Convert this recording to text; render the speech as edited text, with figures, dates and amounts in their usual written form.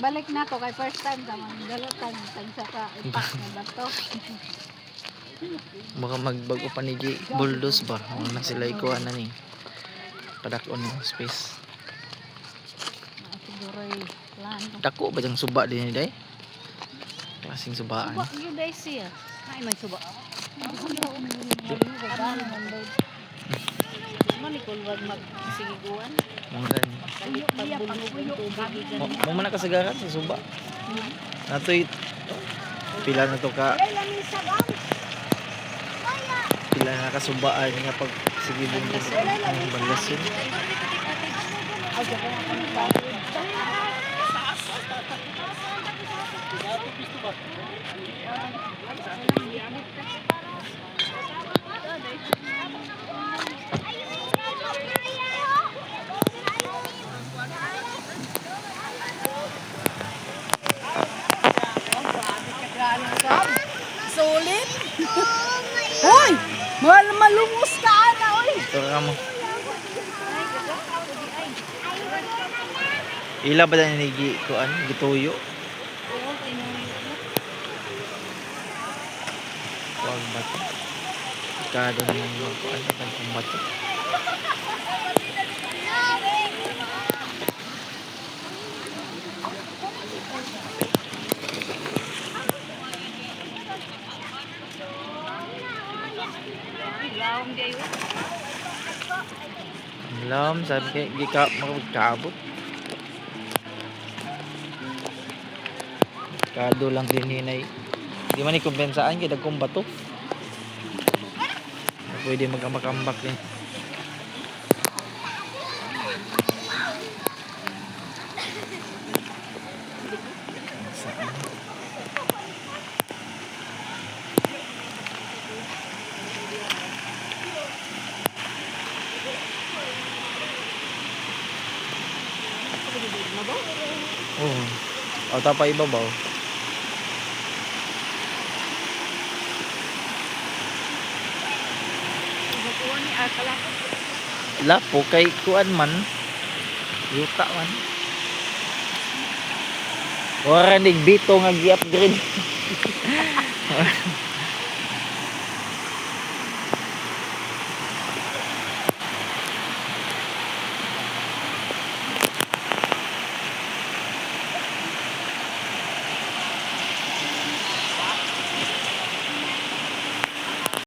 balik na ko kay first time ka manggalotan tagsa ka ipak na bato. Baka magbago panigi bulldoze ba? Ano na sila ikuha na ni. Padakon yung space. Siguro plan. Dako ba diyang suba din ni day? Klaseng subaan. Suba yun day siya. Ay may suba. Malikol wag magsigiguan. Manggan. Kalit pagbulog ng tubig Mo man nakasagaran sa suba. Natoy pila na to ka. Pila na nakasubaan nga pag sige din ang balasin. Sulit. Hoy! Malumos ka ana oy. Ito ka mo. Ila ba na nigi kuan gituyo? Kuan bato. Kado naman yung kuan ang bato. Alam, sabi kay gika magkaabot. Kado lang din hinay. Di man ikumpensaan kay dagkong bato. Pwede magambak-ambak din. Oh. O tapa ibabaw. Lapo kay kuan man. Yuta man. Ora nig bito nga gi-upgrade.